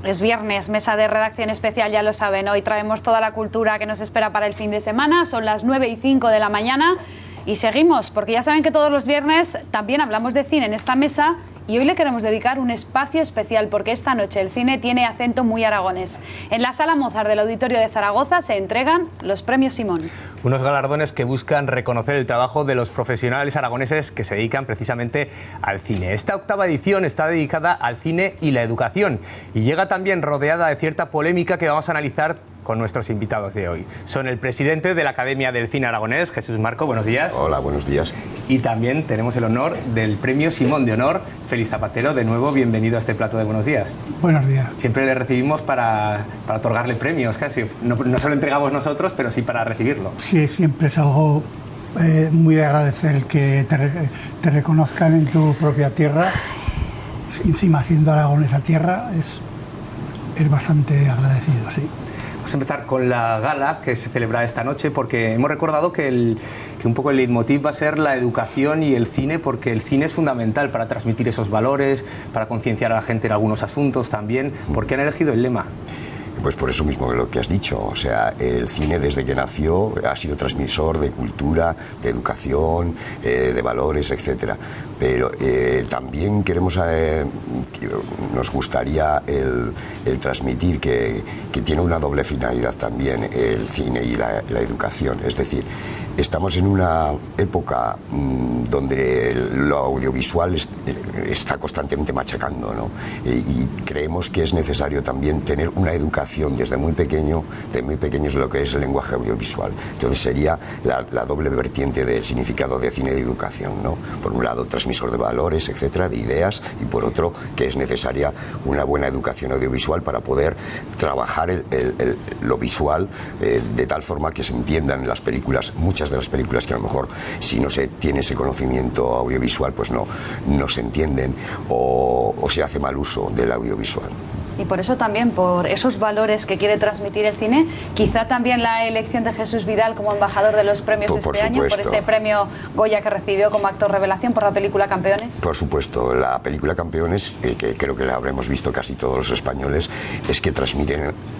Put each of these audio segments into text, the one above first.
Es viernes, mesa de redacción especial, ya lo saben. Hoy traemos toda la cultura que nos espera para el fin de semana. Son las 9:05 de la mañana y seguimos, porque ya saben que todos los viernes también hablamos de cine en esta mesa. Y hoy le queremos dedicar un espacio especial porque esta noche el cine tiene acento muy aragonés. En la Sala Mozart del Auditorio de Zaragoza se entregan los Premios Simón. Unos galardones que buscan reconocer el trabajo de los profesionales aragoneses que se dedican precisamente al cine. Esta octava edición está dedicada al cine y la educación y llega también rodeada de cierta polémica que vamos a analizar con nuestros invitados de hoy. Son el presidente de la Academia del Cine Aragonés, Jesús Marco, buenos días. Hola, buenos días. Y también tenemos el honor del Premio Simón de Honor, Félix Zapatero. De nuevo, bienvenido a este plato de Buenos Días. Buenos días. Siempre le recibimos para otorgarle premios, casi. No se lo entregamos nosotros, pero sí para recibirlo. Sí, siempre es algo muy de agradecer que te reconozcan en tu propia tierra. Encima, siendo Aragón esa tierra, es bastante agradecido, sí. Vamos a empezar con la gala que se celebra esta noche porque hemos recordado que un poco el leitmotiv va a ser la educación y el cine, porque el cine es fundamental para transmitir esos valores, para concienciar a la gente en algunos asuntos también. ¿Por qué han elegido el lema? Pues por eso mismo que lo que has dicho, o sea, el cine desde que nació ha sido transmisor de cultura, de educación, de valores, etcétera. Pero también nos gustaría el transmitir que tiene una doble finalidad también el cine y la educación. Es decir, estamos en una época donde lo audiovisual está constantemente machacando, ¿no? Y creemos que es necesario también tener una educación desde muy pequeños de lo que es el lenguaje audiovisual. Entonces sería la doble vertiente del significado de cine y de educación, ¿no? Por un lado, transmisor de valores, etcétera, de ideas, y por otro, que es necesaria una buena educación audiovisual para poder trabajar lo visual de tal forma que se entiendan las películas, muchas de las películas que a lo mejor si no se tiene ese conocimiento audiovisual pues no se entienden o se hace mal uso del audiovisual. Y por eso también, por esos valores que quiere transmitir el cine, quizá también la elección de Jesús Vidal como embajador de los premios este año, por ese premio Goya que recibió como actor revelación por la película Campeones. Por supuesto, la película Campeones, que creo que la habremos visto casi todos los españoles,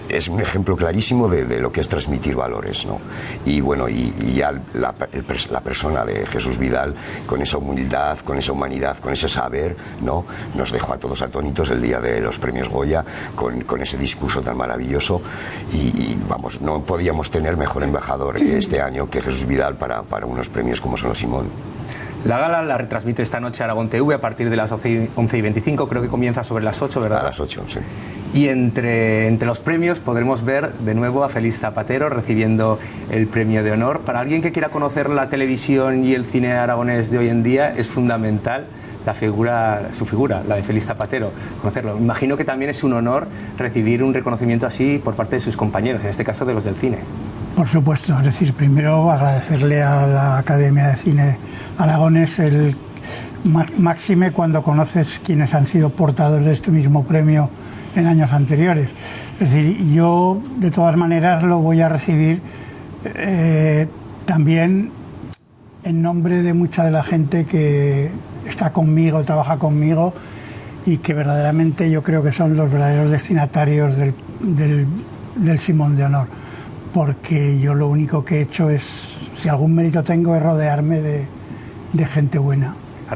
es un ejemplo clarísimo de lo que es transmitir valores, ¿no? Y bueno, y ya la persona de Jesús Vidal, con esa humildad, con esa humanidad, con ese saber, ¿no? Nos dejó a todos atónitos el día de los premios Goya, con ese discurso tan maravilloso y vamos, no podíamos tener mejor embajador este año que Jesús Vidal para unos premios como son los Simón. La gala la retransmite esta noche Aragón TV a partir de las 11:25, creo que comienza sobre las 8, ¿verdad? A las 8, sí. Y entre los premios podremos ver de nuevo a Félix Zapatero recibiendo el premio de honor. Para alguien que quiera conocer la televisión y el cine aragonés de hoy en día es fundamental su figura, la de Félix Zapatero, conocerlo. Imagino que también es un honor recibir un reconocimiento así por parte de sus compañeros, en este caso de los del cine. Por supuesto, es decir, primero agradecerle a la Academia de Cine Aragonés el máxime cuando conoces quienes han sido portadores de este mismo premio en años anteriores. Es decir, yo de todas maneras lo voy a recibir también en nombre de mucha de la gente que está conmigo, trabaja conmigo y que verdaderamente yo creo que son los verdaderos destinatarios del Simón de Honor, porque yo lo único que he hecho es, si algún mérito tengo, es rodearme de gente buena. Ha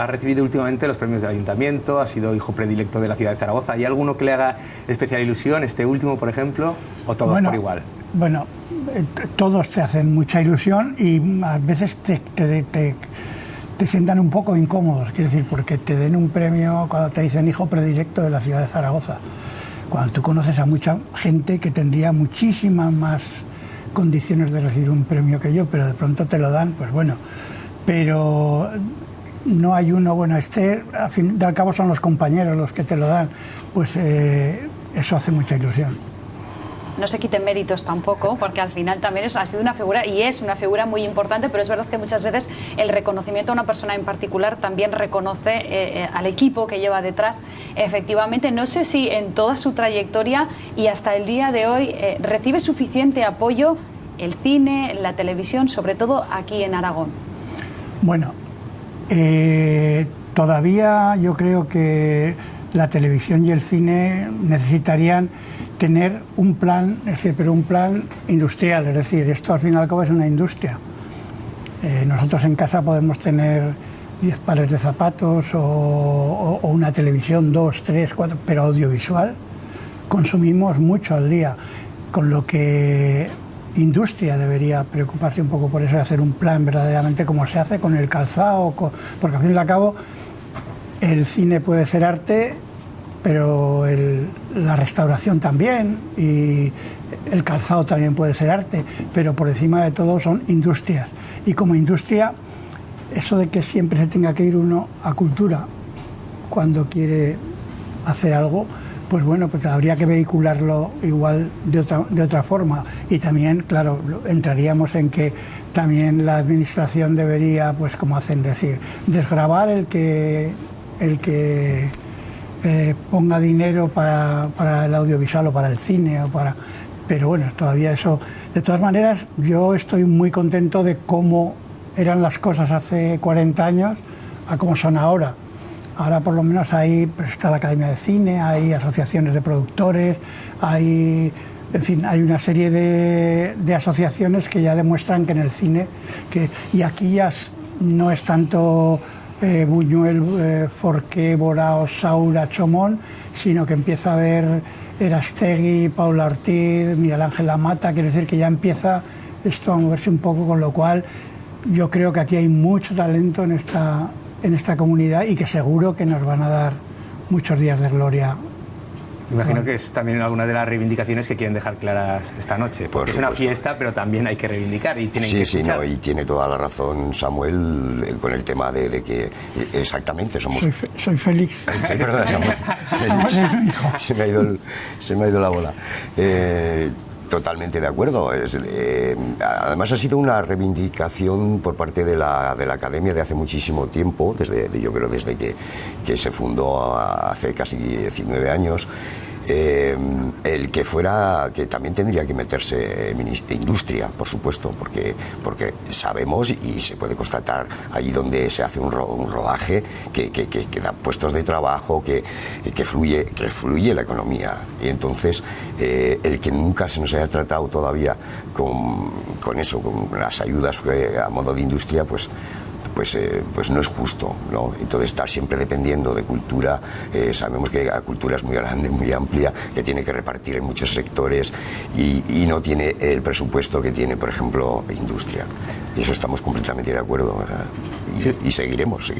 recibido últimamente los premios del Ayuntamiento, ha sido hijo predilecto de la ciudad de Zaragoza. ¿Hay alguno que le haga especial ilusión, este último, por ejemplo, o todos por igual? Bueno, todos te hacen mucha ilusión y a veces te sientan un poco incómodos, quiero decir, porque te den un premio cuando te dicen hijo predilecto de la ciudad de Zaragoza, cuando tú conoces a mucha gente que tendría muchísimas más condiciones de recibir un premio que yo, pero de pronto te lo dan, pues bueno, pero no hay uno, bueno, al fin de al cabo son los compañeros los que te lo dan, pues eso hace mucha ilusión. No se quiten méritos tampoco, porque al final también ha sido una figura y es una figura muy importante, pero es verdad que muchas veces el reconocimiento a una persona en particular también reconoce al equipo que lleva detrás. Efectivamente, no sé si en toda su trayectoria y hasta el día de hoy recibe suficiente apoyo el cine, la televisión, sobre todo aquí en Aragón. Bueno, todavía yo creo que la televisión y el cine necesitarían tener un plan, es decir, pero un plan industrial, es decir, esto al fin y al cabo es una industria. Nosotros en casa podemos tener 10 pares de zapatos o una televisión, 2, 3, 4, pero audiovisual consumimos mucho al día, con lo que industria debería preocuparse un poco por eso y hacer un plan verdaderamente como se hace con el calzado, porque al fin y al cabo el cine puede ser arte, pero la restauración también, y el calzado también puede ser arte, pero por encima de todo son industrias. Y como industria, eso de que siempre se tenga que ir uno a cultura cuando quiere hacer algo, pues bueno, pues habría que vehicularlo igual de otra forma. Y también, claro, entraríamos en que también la administración debería, pues como hacen decir, desgravar el que ponga dinero para el audiovisual o para el cine pero bueno, todavía eso. De todas maneras, yo estoy muy contento de cómo eran las cosas hace 40 años a cómo son ahora. Ahora por lo menos ahí pues, está la Academia de Cine, hay asociaciones de productores, en fin, hay una serie de asociaciones que ya demuestran que en el cine, y aquí ya no es tanto Buñuel, Forqué, Borao, Saura, Chomón, sino que empieza a haber Erastegui, Paula Ortiz, Miguel Ángel Lamata, quiere decir que ya empieza esto a moverse un poco, con lo cual yo creo que aquí hay mucho talento en esta comunidad y que seguro que nos van a dar muchos días de gloria. Imagino que es también alguna de las reivindicaciones que quieren dejar claras esta noche, porque es una fiesta, pero también hay que reivindicar y tienen que escuchar. Sí, y tiene toda la razón Samuel con el tema de que exactamente somos... Soy Félix. Perdona, Samuel. Se me ha ido la bola. Totalmente de acuerdo. Además ha sido una reivindicación por parte de la Academia de hace muchísimo tiempo, yo creo desde que se fundó hace casi 19 años. El que también tendría que meterse industria, por supuesto, porque sabemos y se puede constatar allí donde se hace un rodaje que da puestos de trabajo, que fluye la economía. Y entonces el que nunca se nos haya tratado todavía con eso, con las ayudas a modo de industria, pues no es justo, ¿no? Entonces estar siempre dependiendo de cultura, sabemos que la cultura es muy grande, muy amplia, que tiene que repartir en muchos sectores y no tiene el presupuesto que tiene, por ejemplo, industria. Y eso estamos completamente de acuerdo, ¿verdad? Y seguiremos.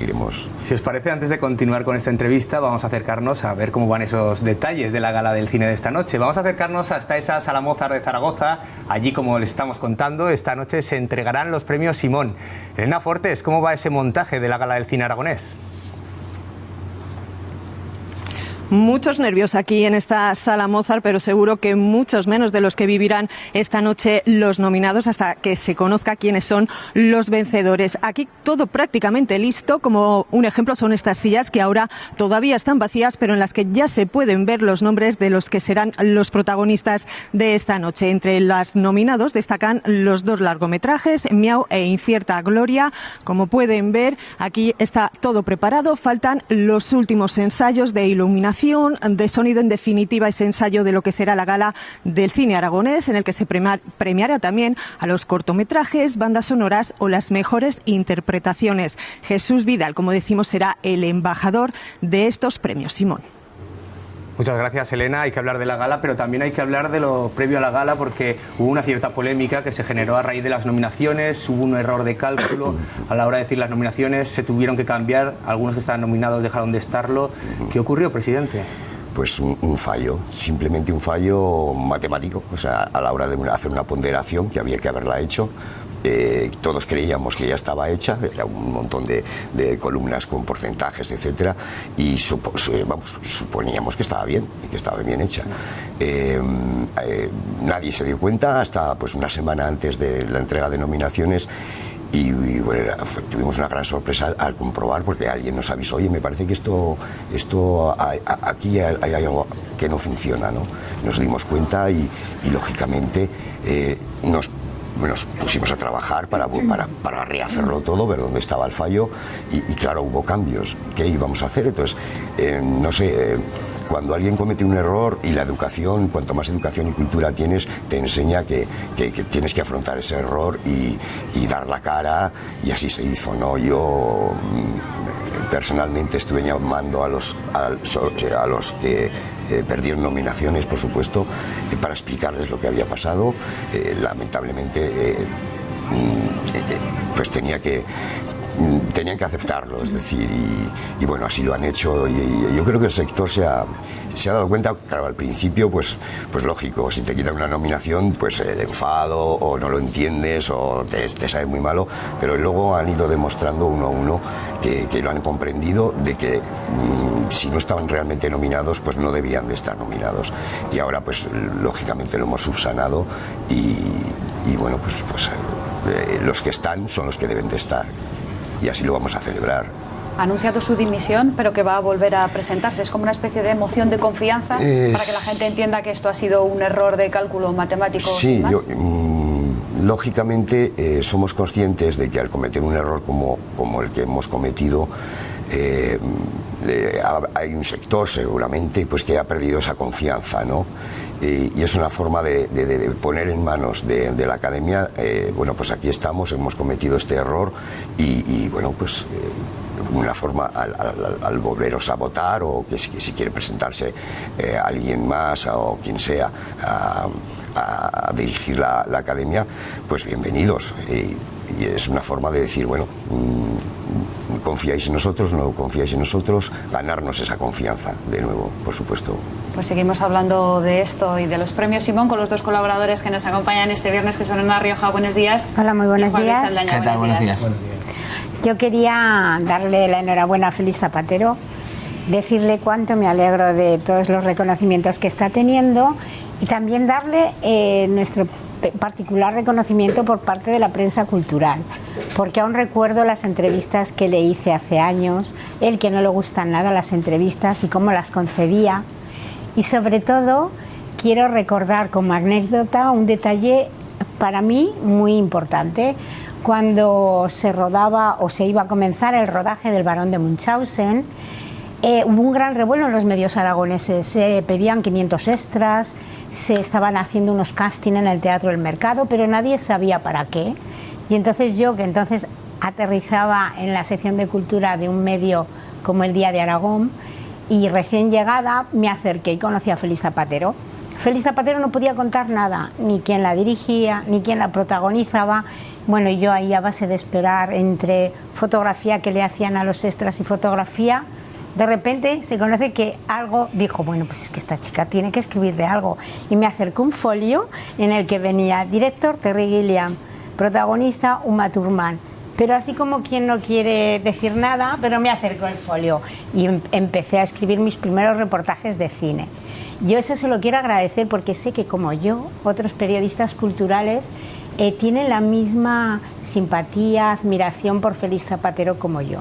Si os parece, antes de continuar con esta entrevista, vamos a acercarnos a ver cómo van esos detalles de la gala del cine de esta noche. Vamos a acercarnos hasta esa Sala Mozart de Zaragoza. Allí, como les estamos contando, esta noche se entregarán los premios Simón. Elena Fortes, ¿cómo va ese montaje de la gala del cine aragonés? Muchos nervios aquí en esta Sala Mozart, pero seguro que muchos menos de los que vivirán esta noche los nominados hasta que se conozca quiénes son los vencedores. Aquí todo prácticamente listo, como un ejemplo son estas sillas que ahora todavía están vacías, pero en las que ya se pueden ver los nombres de los que serán los protagonistas de esta noche. Entre los nominados destacan los 2 largometrajes, Miau e Incierta Gloria. Como pueden ver, aquí está todo preparado, faltan los últimos ensayos de iluminación, de sonido, en definitiva ese ensayo de lo que será la gala del cine aragonés, en el que se premiará también a los cortometrajes, bandas sonoras o las mejores interpretaciones. Jesús Vidal, como decimos, será el embajador de estos premios Simón. Muchas gracias, Elena. Hay que hablar de la gala, pero también hay que hablar de lo previo a la gala, porque hubo una cierta polémica que se generó a raíz de las nominaciones. Hubo un error de cálculo a la hora de decir las nominaciones, se tuvieron que cambiar, algunos que estaban nominados dejaron de estarlo. ¿Qué ocurrió, presidente? Pues un fallo, simplemente un fallo matemático, o sea, a la hora de hacer una ponderación que había que haberla hecho. Todos creíamos que ya estaba hecha, era un montón de columnas con porcentajes, etcétera, y suponíamos que estaba bien y que estaba bien hecha. Nadie se dio cuenta hasta pues una semana antes de la entrega de nominaciones. Y bueno, tuvimos una gran sorpresa al comprobar, porque alguien nos avisó: oye, me parece que aquí hay algo que no funciona, ¿no? Nos dimos cuenta y lógicamente nos nos pusimos a trabajar para rehacerlo todo, ver dónde estaba el fallo y claro, hubo cambios. ¿Qué íbamos a hacer? Entonces, no sé, cuando alguien comete un error y la educación, cuanto más educación y cultura tienes, te enseña que tienes que afrontar ese error y dar la cara, y así se hizo, ¿no? Yo personalmente estuve llamando a los que perdieron nominaciones, por supuesto, para explicarles lo que había pasado. Lamentablemente pues tenían que aceptarlo, es decir, y bueno, así lo han hecho, y yo creo que el sector se ha dado cuenta. Claro, al principio pues lógico, si te quitan una nominación, pues el enfado, o no lo entiendes, o te sabe muy malo, pero luego han ido demostrando uno a uno que lo han comprendido, de que si no estaban realmente nominados, pues no debían de estar nominados, y ahora pues lógicamente lo hemos subsanado, y bueno, pues los que están son los que deben de estar, y así lo vamos a celebrar. Ha anunciado su dimisión, pero que va a volver a presentarse. Es como una especie de moción de confianza para que la gente entienda que esto ha sido un error de cálculo matemático. Sí, lógicamente somos conscientes de que al cometer un error como el que hemos cometido, hay un sector seguramente pues que ha perdido esa confianza, ¿no? Y es una forma de poner en manos de la academia, bueno, pues aquí estamos, hemos cometido este error, y bueno, pues una forma al volveros a votar, o que si quiere presentarse alguien más o quien sea a dirigir la academia, pues bienvenidos. Y es una forma de decir, bueno, confiáis en nosotros, no confiáis en nosotros, ganarnos esa confianza de nuevo, por supuesto. Pues seguimos hablando de esto y de los premios, Simón, con los dos colaboradores que nos acompañan este viernes, que son Ana Rioja. Buenos días. Hola, muy buenos días. ¿Qué tal? Buenos días. Yo quería darle la enhorabuena a Félix Zapatero, decirle cuánto me alegro de todos los reconocimientos que está teniendo, y también darle nuestro particular reconocimiento por parte de la prensa cultural, porque aún recuerdo las entrevistas que le hice hace años, él que no le gustan nada las entrevistas y cómo las concebía, y sobre todo quiero recordar como anécdota un detalle para mí muy importante. Cuando se rodaba o se iba a comenzar el rodaje del Barón de Munchausen, hubo un gran revuelo en los medios aragoneses. Se pedían 500 extras, se estaban haciendo unos castings en el Teatro del Mercado, pero nadie sabía para qué. Y entonces yo, que entonces aterrizaba en la sección de cultura de un medio como El Día de Aragón, y recién llegada, me acerqué y conocí a Félix Zapatero. Félix Zapatero no podía contar nada, ni quién la dirigía, ni quién la protagonizaba. Bueno, yo ahí a base de esperar entre fotografía que le hacían a los extras y fotografía, de repente se conoce que algo dijo, bueno, pues es que esta chica tiene que escribir de algo. Y me acercó un folio en el que venía director Terry Gilliam, protagonista Uma Thurman. Pero así como quien no quiere decir nada, pero me acercó el folio y empecé a escribir mis primeros reportajes de cine. Yo eso se lo quiero agradecer, porque sé que como yo, otros periodistas culturales tienen la misma simpatía, admiración por Félix Zapatero como yo.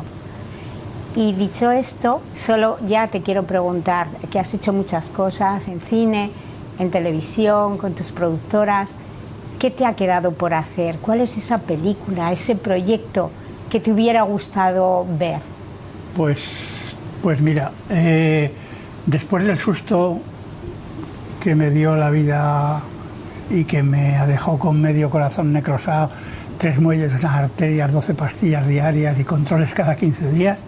Y dicho esto, solo ya te quiero preguntar, que has hecho muchas cosas en cine, en televisión, con tus productoras, ¿qué te ha quedado por hacer? ¿Cuál es esa película, ese proyecto que te hubiera gustado ver? Pues mira, después del susto que me dio la vida y que me dejó con medio corazón necrosado, 3 muelles, unas arterias, 12 pastillas diarias y controles cada 15 días,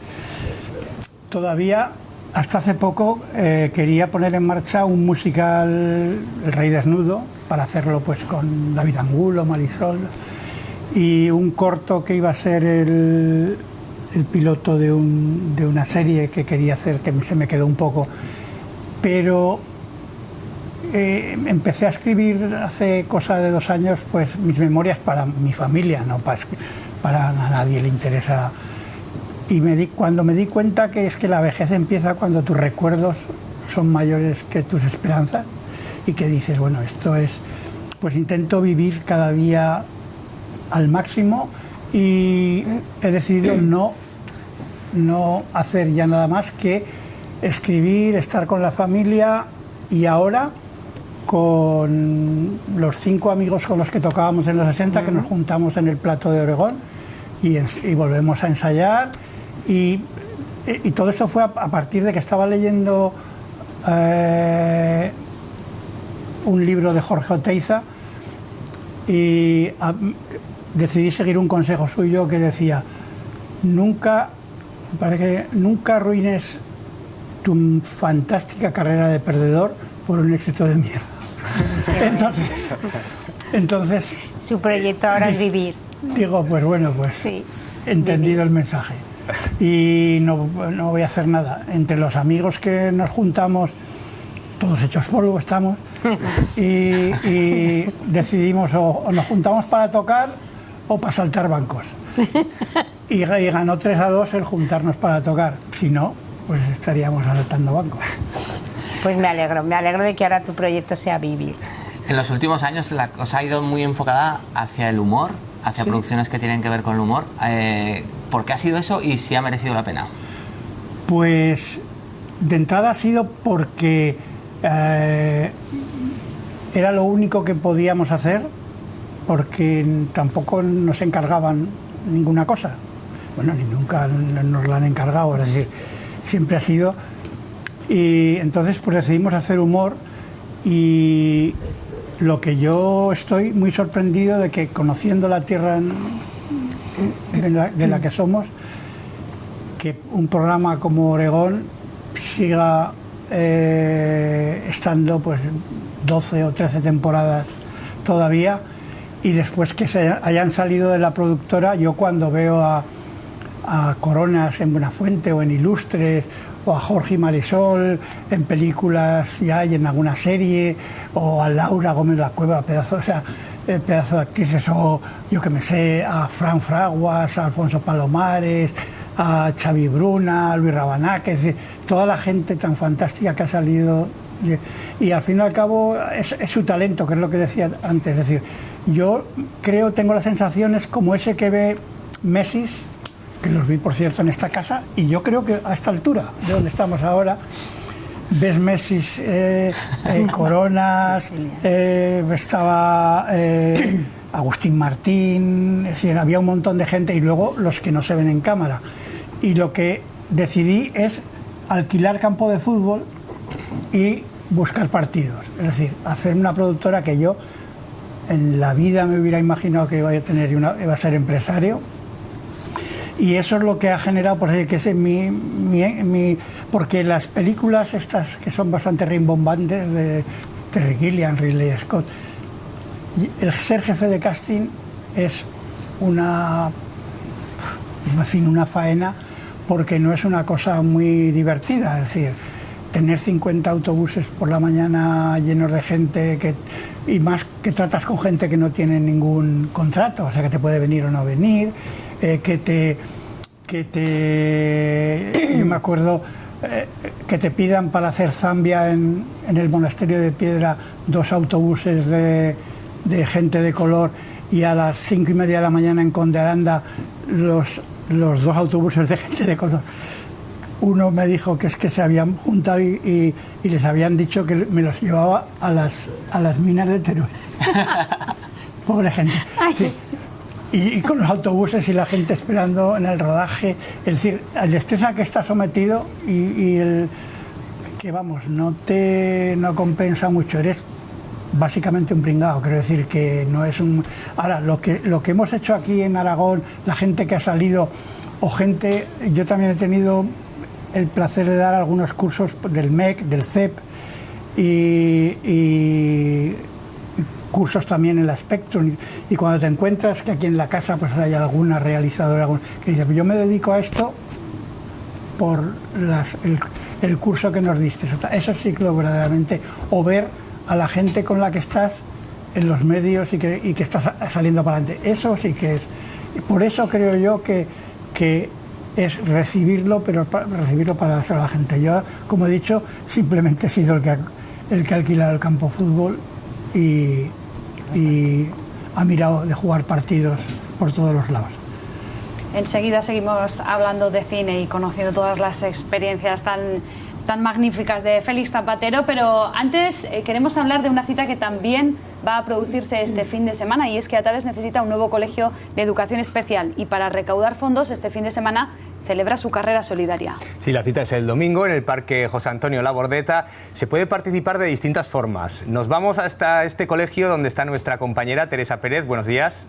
todavía hasta hace poco quería poner en marcha un musical, El Rey Desnudo, para hacerlo pues con David Angulo, Marisol, y un corto que iba a ser el piloto de una serie que quería hacer, que se me quedó un poco, pero empecé a escribir hace cosa de 2 años pues mis memorias para mi familia, no para a nadie le interesa. Y cuando me di cuenta que es que la vejez empieza cuando tus recuerdos son mayores que tus esperanzas, y que dices, bueno, esto es, pues intento vivir cada día al máximo, y he decidido no hacer ya nada más que escribir, estar con la familia, y ahora con los 5 amigos con los que tocábamos en los 60, que nos juntamos en el Plato de Oregón y volvemos a ensayar. Y todo esto fue a partir de que estaba leyendo un libro de Jorge Oteiza y decidí seguir un consejo suyo que decía: nunca arruines tu fantástica carrera de perdedor por un éxito de mierda. Entonces su proyecto ahora es vivir. Digo, pues bueno, pues sí, he entendido el mensaje y no voy a hacer nada. Entre los amigos que nos juntamos, todos hechos polvo estamos, y decidimos o nos juntamos para tocar o para saltar bancos. Y ganó 3-2 el juntarnos para tocar. Si no, pues estaríamos saltando bancos. Pues me alegro de que ahora tu proyecto sea vivir. En los últimos años la cosa ha ido muy enfocada hacia el humor, hacia producciones que tienen que ver con el humor. ¿Por qué ha sido eso y si ha merecido la pena? Pues de entrada ha sido porque era lo único que podíamos hacer, porque tampoco nos encargaban ninguna cosa. Bueno, ni nunca nos la han encargado, es decir, siempre ha sido. Y entonces pues decidimos hacer humor, y lo que yo estoy muy sorprendido de que, conociendo la tierra de la que somos, que un programa como Oregón siga estando pues 12 o 13 temporadas todavía, y después que se hayan salido de la productora. Yo cuando veo a Coronas en Buenafuente o en Ilustres, o a Jorge y Marisol en películas ya y en alguna serie, o a Laura Gómez La Cueva, pedazo de actrices, o yo que me sé, a Fran Fraguas, a Alfonso Palomares, a Xavi Bruna, a Luis Rabanac, es decir, toda la gente tan fantástica que ha salido. Y al fin y al cabo es su talento, que es lo que decía antes. Es decir, yo tengo las sensaciones como ese que ve Messi, que los vi por cierto en esta casa, y yo creo que a esta altura de donde estamos ahora ves Messi, Coronas, estaba Agustín Martín, es decir, había un montón de gente, y luego los que no se ven en cámara. Y lo que decidí es alquilar campo de fútbol y buscar partidos, es decir, hacer una productora que yo en la vida me hubiera imaginado que iba a tener, iba a ser empresario. Y eso es lo que ha generado, por decir, que es porque las películas estas que son bastante rimbombantes, de Terry Gilliam, Ridley Scott, el ser jefe de casting es una faena, porque no es una cosa muy divertida. Es decir, tener 50 autobuses por la mañana llenos de gente, y más que tratas con gente que no tiene ningún contrato, o sea, que te puede venir o no venir, yo me acuerdo que te pidan para hacer zambia en el monasterio de Piedra 2 autobuses de gente de color, y a las 5:30 de la mañana en Conde Aranda los 2 autobuses de gente de color. Uno me dijo que es que se habían juntado y les habían dicho que me los llevaba a las minas de Teruel. Pobre gente. Sí. Y con los autobuses y la gente esperando en el rodaje, es decir, el estrés al que está sometido y el que, vamos, no compensa mucho. Eres básicamente un pringao, quiero decir que no es un... Ahora, lo que hemos hecho aquí en Aragón, la gente que ha salido, o gente... Yo también he tenido el placer de dar algunos cursos del MEC, del CEP, y cursos también en la Spectrum, y cuando te encuentras que aquí en la casa pues hay alguna realizadora que dice, pues yo me dedico a esto por el curso que nos diste. Eso sí que lo verdaderamente, o ver a la gente con la que estás en los medios y que estás saliendo para adelante, eso sí que es. Por eso creo yo que es recibirlo, pero recibirlo para dárselo a la gente. Yo, como he dicho, simplemente he sido el que ha alquilado el campo de fútbol y ha mirado de jugar partidos por todos los lados. Enseguida seguimos hablando de cine y conociendo todas las experiencias tan tan magníficas de Félix Zapatero, pero antes queremos hablar de una cita que también va a producirse este fin de semana, y es que Atades necesita un nuevo colegio de educación especial, y para recaudar fondos este fin de semana celebra su carrera solidaria. Sí, la cita es el domingo en el Parque José Antonio Labordeta. Se puede participar de distintas formas. Nos vamos hasta este colegio donde está nuestra compañera Teresa Pérez. Buenos días.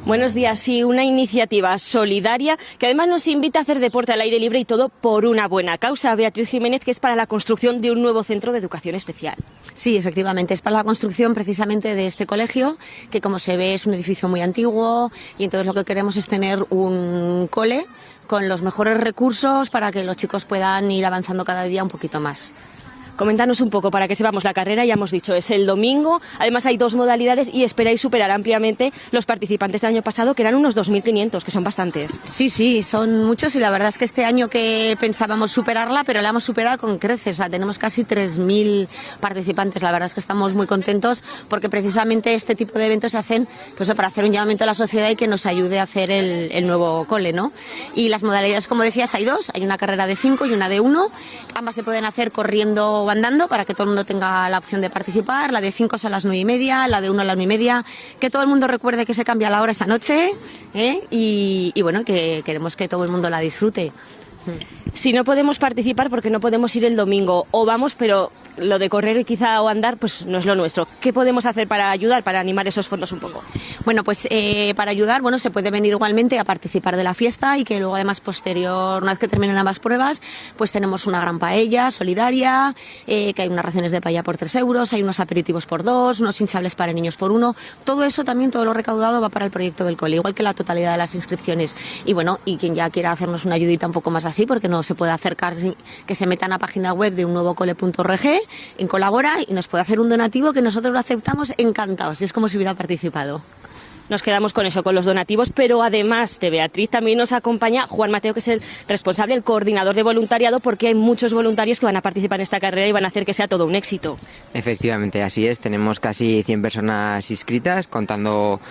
Buenos días. Sí, una iniciativa solidaria que además nos invita a hacer deporte al aire libre y todo por una buena causa. Beatriz Jiménez, que es para la construcción de un nuevo centro de educación especial. Sí, efectivamente, es para la construcción precisamente de este colegio, que como se ve es un edificio muy antiguo, y entonces lo que queremos es tener un cole con los mejores recursos para que los chicos puedan ir avanzando cada día un poquito más. Coméntanos un poco para que sepamos la carrera. Ya hemos dicho, es el domingo. Además hay 2 modalidades y esperáis superar ampliamente los participantes del año pasado, que eran unos 2.500, que son bastantes. Sí, son muchos, y la verdad es que este año que pensábamos superarla, pero la hemos superado con creces. O sea, tenemos casi 3.000 participantes. La verdad es que estamos muy contentos porque precisamente este tipo de eventos se hacen pues, para hacer un llamamiento a la sociedad y que nos ayude a hacer el nuevo cole, ¿no? Y las modalidades, como decías, hay 2. Hay una carrera de 5 y una de 1. Ambas se pueden hacer corriendo o andando para que todo el mundo tenga la opción de participar. La de 5 es a las 9:30, la de 1 a las 9:30. Que todo el mundo recuerde que se cambia la hora esta noche, y bueno, que queremos que todo el mundo la disfrute. Si no podemos participar porque no podemos ir el domingo, o vamos, pero lo de correr y quizá o andar pues no es lo nuestro, ¿qué podemos hacer para ayudar, para animar esos fondos un poco? Bueno, pues para ayudar, bueno, se puede venir igualmente a participar de la fiesta, y que luego además posterior, una vez que terminen ambas pruebas, pues tenemos una gran paella solidaria, que hay unas raciones de paella por 3 euros, hay unos aperitivos por 2, unos hinchables para niños por 1. Todo eso también, todo lo recaudado va para el proyecto del cole, igual que la totalidad de las inscripciones. Y bueno, y quien ya quiera hacernos una ayudita un poco más así, porque no se puede acercar, que se meta en la página web de unnuevocole.org, en Colabora, y nos puede hacer un donativo, que nosotros lo aceptamos encantados, y es como si hubiera participado. Nos quedamos con eso, con los donativos, pero además de Beatriz también nos acompaña Juan Mateo, que es el responsable, el coordinador de voluntariado, porque hay muchos voluntarios que van a participar en esta carrera y van a hacer que sea todo un éxito. Efectivamente, así es. Tenemos casi 100 personas inscritas, contando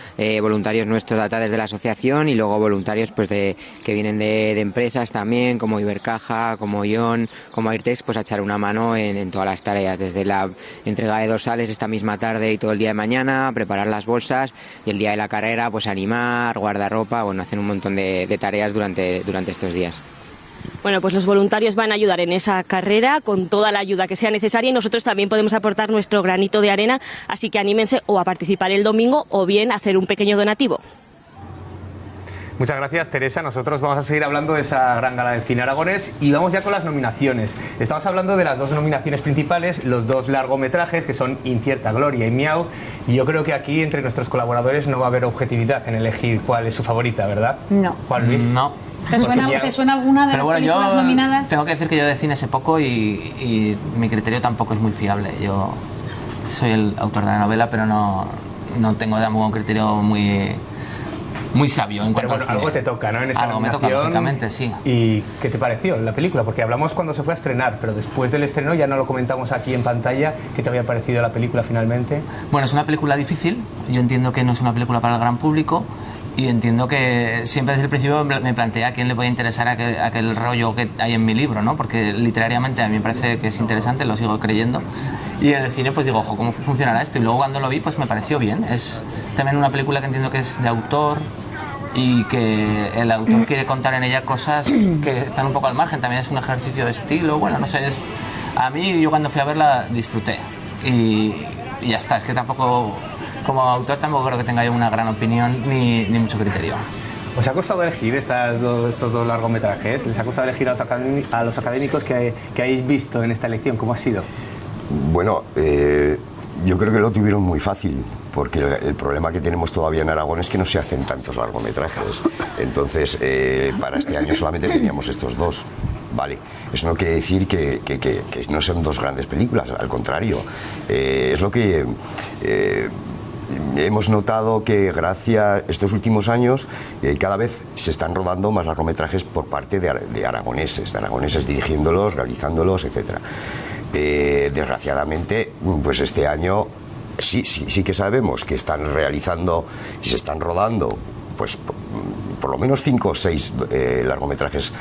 voluntarios nuestros de Atades de la asociación, y luego voluntarios pues que vienen de empresas también, como Ibercaja, como Ion, como Airtex, pues a echar una mano en todas las tareas, desde la entrega de dorsales esta misma tarde y todo el día de mañana, preparar las bolsas, y el día de la carrera pues animar, guardarropa, bueno, hacen un montón de tareas durante estos días. Bueno, pues los voluntarios van a ayudar en esa carrera con toda la ayuda que sea necesaria, y nosotros también podemos aportar nuestro granito de arena, así que anímense o a participar el domingo o bien a hacer un pequeño donativo. Muchas gracias, Teresa. Nosotros vamos a seguir hablando de esa gran gala del cine aragonés, y vamos ya con las nominaciones. Estamos hablando de las 2 nominaciones principales, los 2 largometrajes, que son Incierta Gloria y Miau, y yo creo que aquí entre nuestros colaboradores no va a haber objetividad en elegir cuál es su favorita, ¿verdad? No. ¿Cuál, Luis? No. ¿Te suena alguna de las películas nominadas? Tengo que decir que yo de cine sé poco, y mi criterio tampoco es muy fiable. Yo soy el autor de la novela, pero no tengo tampoco un criterio muy sabio en cuanto Pero bueno, algo te toca, ¿no? En esa algo me toca, lógicamente, sí. ¿Y qué te pareció la película? Porque hablamos cuando se fue a estrenar, pero después del estreno ya no lo comentamos aquí en pantalla. ¿Qué te había parecido la película finalmente? Bueno, es una película difícil. Yo entiendo que no es una película para el gran público, y entiendo que siempre desde el principio me planteé a quién le puede interesar aquel rollo que hay en mi libro, ¿no? Porque literariamente a mí me parece que es interesante, lo sigo creyendo. Y en el cine pues digo, ojo, ¿cómo funcionará esto? Y luego cuando lo vi pues me pareció bien. Es también una película que entiendo que es de autor, y que el autor quiere contar en ella cosas que están un poco al margen. También es un ejercicio de estilo, bueno, no sé, a mí yo cuando fui a verla disfruté, y ya está. Es que tampoco, como autor tampoco creo que tenga yo una gran opinión ni mucho criterio. ¿Os ha costado elegir estos 2 largometrajes? ¿Les ha costado elegir a los académicos que hayáis visto en esta elección? ¿Cómo ha sido? Bueno, yo creo que lo tuvieron muy fácil, porque el problema que tenemos todavía en Aragón es que no se hacen tantos largometrajes. Entonces, para este año solamente teníamos estos 2. Vale, eso no quiere decir que no sean 2 grandes películas, al contrario. Es lo que hemos notado, que gracias a estos últimos años cada vez se están rodando más largometrajes por parte de aragoneses dirigiéndolos, realizándolos, etc. Desgraciadamente, pues este año sí que sabemos que están realizando y se están rodando pues por lo menos 5 o 6 largometrajes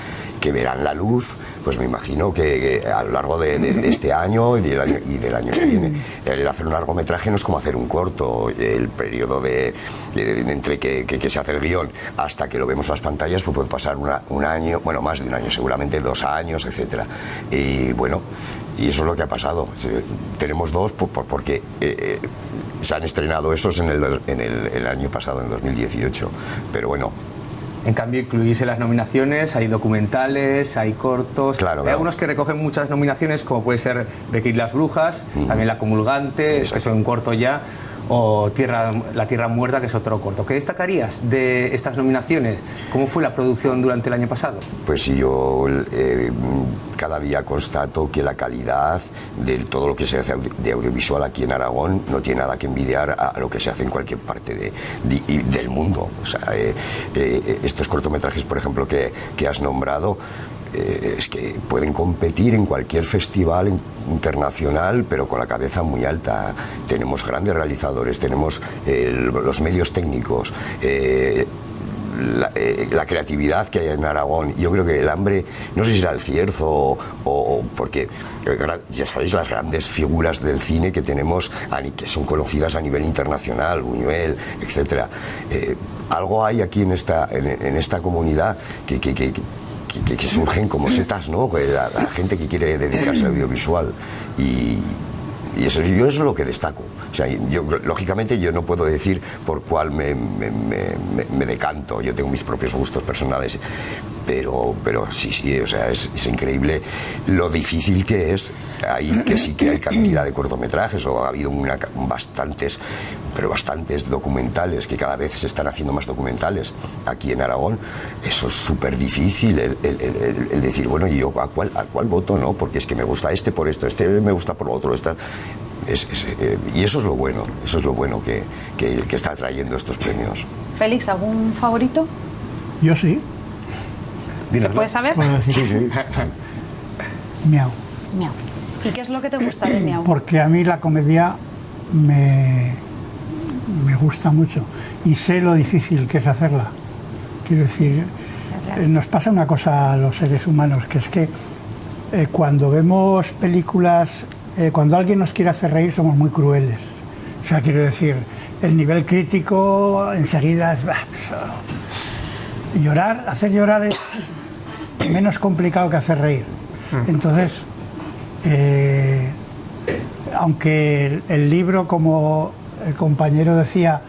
que verán la luz, pues me imagino que a lo largo de este año y del año que viene. El hacer un largometraje no es como hacer un corto. El periodo entre que se hace el guión hasta que lo vemos en las pantallas, pues puede pasar un año, bueno, más de un año, seguramente 2 años, etcétera. Y bueno, y eso es lo que ha pasado. Tenemos 2 porque se han estrenado esos en el año pasado, en 2018, pero bueno. En cambio, incluís en las nominaciones, hay documentales, hay cortos. Claro, hay algunos que recogen muchas nominaciones, como puede ser Becky las brujas, también La comulgante, que es un corto ya, o La tierra muerta, que es otro corto. ¿Qué destacarías de estas nominaciones? ¿Cómo fue la producción durante el año pasado? Pues sí, yo cada día constato que la calidad de todo lo que se hace de audiovisual aquí en Aragón no tiene nada que envidiar a lo que se hace en cualquier parte del mundo. O sea, estos cortometrajes, por ejemplo, que has nombrado, es que pueden competir en cualquier festival internacional, pero con la cabeza muy alta. Tenemos grandes realizadores, tenemos los medios técnicos, la creatividad que hay en Aragón. Yo creo que el hambre, no sé si era el Cierzo o porque ya sabéis las grandes figuras del cine que tenemos, que son conocidas a nivel internacional, Buñuel, etcétera. Algo hay aquí en esta comunidad que surgen como setas, ¿no? La gente que quiere dedicarse al audiovisual y eso es lo que destaco. O sea, lógicamente yo no puedo decir por cuál me decanto. Yo tengo mis propios gustos personales, pero sí, o sea, es increíble lo difícil que es. Que sí que hay cantidad de cortometrajes, o ha habido bastantes documentales, que cada vez se están haciendo más documentales aquí en Aragón. Eso es súper difícil, el decir, bueno, ¿y yo a cuál voto? No, porque es que me gusta por esto, me gusta por lo otro. Y eso es lo bueno, que está trayendo estos premios. Félix, ¿algún favorito? Yo sí. ¿Se puede saber? Sí. Miau. Miau. ¿Y qué es lo que te gusta de Miau? Porque a mí la comedia me gusta mucho y sé lo difícil que es hacerla. Quiero decir, nos pasa una cosa a los seres humanos, que es que cuando vemos películas, cuando alguien nos quiere hacer reír, somos muy crueles. O sea, quiero decir, el nivel crítico enseguida es... hacer llorar es menos complicado que hacer reír. Entonces, aunque el libro, como el compañero decía,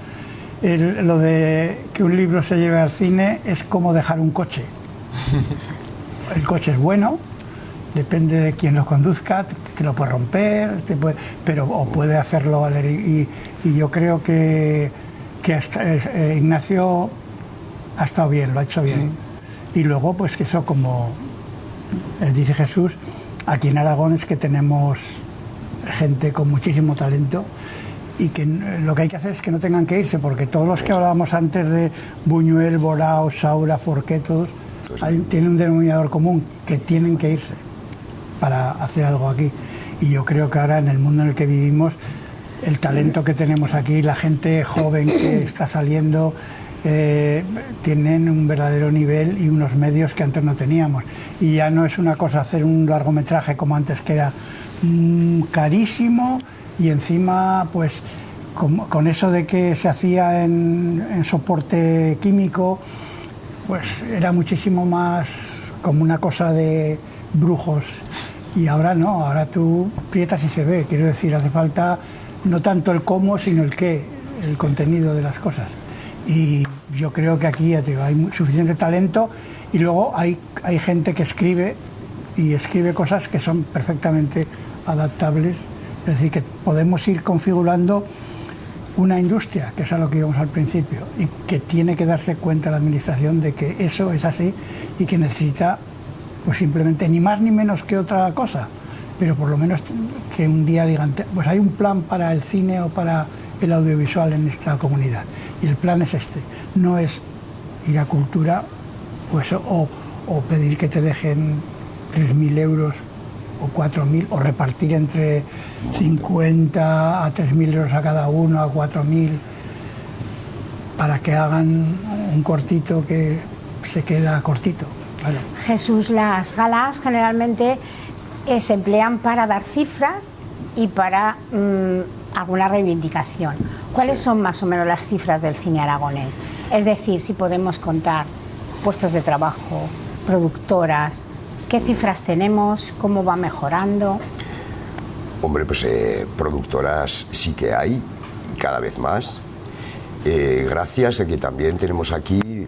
lo de que un libro se lleve al cine es como dejar un coche. El coche es bueno, depende de quién lo conduzca, te lo puede romper, o puede hacerlo valer. Y yo creo que hasta, Ignacio ha estado bien, lo ha hecho bien. Y luego, pues que eso, como dice Jesús, aquí en Aragón es que tenemos gente con muchísimo talento y que lo que hay que hacer es que no tengan que irse, porque todos los que hablábamos antes de Buñuel, Borao, Saura, Forqué, todos tienen un denominador común, que tienen que irse para hacer algo aquí. Y yo creo que ahora, en el mundo en el que vivimos, el talento que tenemos aquí, la gente joven que está saliendo, tienen un verdadero nivel y unos medios que antes no teníamos. Y ya no es una cosa hacer un largometraje como antes, que era carísimo, y encima pues con eso de que se hacía en soporte químico, pues era muchísimo más como una cosa de brujos. Y ahora no, ahora tú aprietas y se ve. Quiero decir, hace falta no tanto el cómo, sino el qué, el contenido de las cosas. Y yo creo que aquí, ya te digo, hay suficiente talento, y luego hay gente que escribe cosas que son perfectamente adaptables. Es decir, que podemos ir configurando una industria, que es a lo que íbamos al principio, y que tiene que darse cuenta la administración de que eso es así y que necesita, pues simplemente, ni más ni menos que otra cosa, pero por lo menos que un día digan, pues hay un plan para el cine o para el audiovisual en esta comunidad, y el plan es este. No es ir a cultura o pedir que te dejen 3.000 euros o 4.000, o repartir entre 50 a 3.000 euros a cada uno, a 4.000, para que hagan un cortito que se queda cortito. Claro. Jesús, las galas generalmente se emplean para dar cifras y para alguna reivindicación. ¿Cuáles son más o menos las cifras del cine aragonés? Es decir, si podemos contar puestos de trabajo, productoras, ¿qué cifras tenemos? ¿Cómo va mejorando? Hombre, pues productoras sí que hay, cada vez más. Gracias a que también tenemos aquí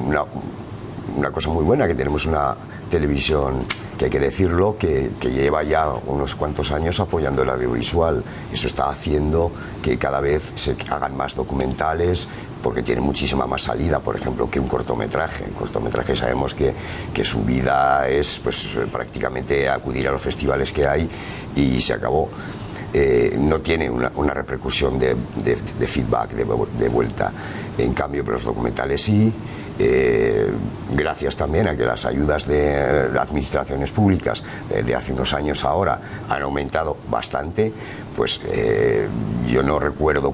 una cosa muy buena, que tenemos una televisión, que hay que decirlo, que lleva ya unos cuantos años apoyando el audiovisual. Eso está haciendo que cada vez se hagan más documentales, porque tiene muchísima más salida, por ejemplo, que un cortometraje. El cortometraje sabemos que su vida es pues, prácticamente acudir a los festivales que hay y se acabó. No tiene una repercusión de feedback, de vuelta. En cambio, los documentales sí. Gracias también a que las ayudas de las administraciones públicas de hace unos años ahora han aumentado bastante, pues yo no recuerdo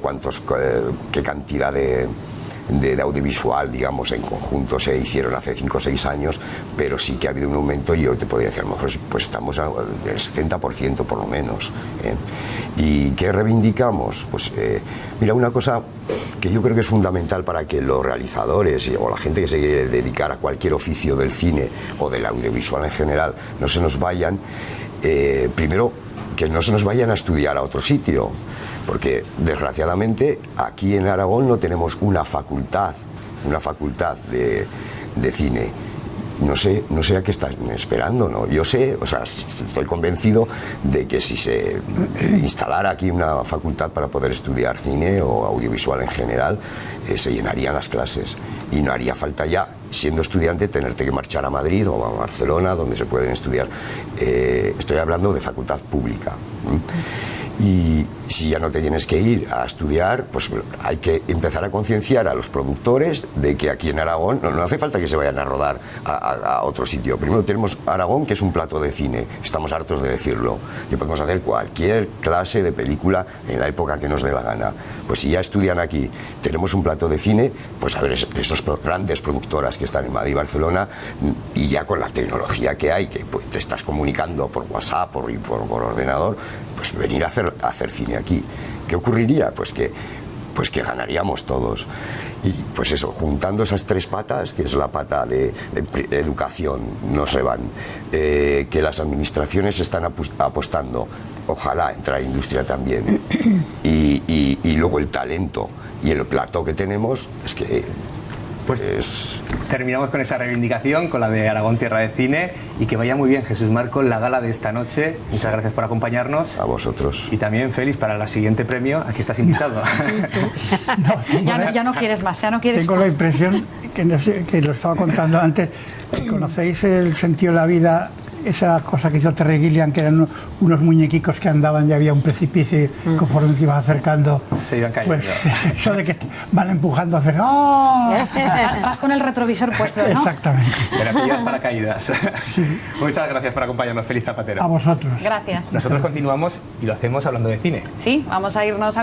qué cantidad de audiovisual, digamos, en conjunto se hicieron hace 5 o 6 años, pero sí que ha habido un aumento y yo te podría decir, a lo mejor pues estamos del 70% por lo menos. ¿Y qué reivindicamos? Pues mira, una cosa que yo creo que es fundamental para que los realizadores o la gente que se quiere dedicar a cualquier oficio del cine o del audiovisual en general no se nos vayan, primero que no se nos vayan a estudiar a otro sitio, porque desgraciadamente aquí en Aragón no tenemos una facultad de cine. No sé a qué están esperando, ¿no? Yo sé, o sea, estoy convencido de que si se instalara aquí una facultad para poder estudiar cine o audiovisual en general, se llenarían las clases y no haría falta ya, siendo estudiante, tenerte que marchar a Madrid o a Barcelona, donde se pueden estudiar. Estoy hablando de facultad pública. Y si ya no te tienes que ir a estudiar, pues hay que empezar a concienciar a los productores de que aquí en Aragón no hace falta que se vayan a rodar a otro sitio. Primero tenemos Aragón, que es un plato de cine, estamos hartos de decirlo, que podemos hacer cualquier clase de película en la época que nos dé la gana. Pues si ya estudian aquí, tenemos un plato de cine, pues a ver, esos grandes productoras que están en Madrid y Barcelona, y ya con la tecnología que hay, que pues, te estás comunicando por WhatsApp por ordenador, pues venir a hacer cine aquí. ¿Qué ocurriría? Pues que ganaríamos todos. Y pues eso, juntando esas 3 patas, que es la pata de educación, no se van, que las administraciones están apostando, ojalá entra la industria también, y luego el talento y el plató que tenemos, es que pues terminamos con esa reivindicación, con la de Aragón Tierra de Cine, y que vaya muy bien, Jesús Marco, la gala de esta noche. Muchas gracias por acompañarnos. A vosotros. Y también, Félix, para la siguiente premio, aquí estás invitado. Ya no quieres más, ya no quieres Tengo más. la impresión, que lo estaba contando antes, ¿conocéis el sentido de la vida? Esa cosa que hizo Terry Gilliam, que eran unos muñequicos que andaban y había un precipicio y conforme te ibas acercando, se iban cayendo. Pues eso de que van empujando a hacer ¡oh! Vas con el retrovisor puesto, ¿no? Exactamente. Terapia para caídas. Sí. Muchas gracias por acompañarnos, Félix Zapatero. A vosotros. Gracias. Nosotros continuamos y lo hacemos hablando de cine. Sí, vamos a irnos a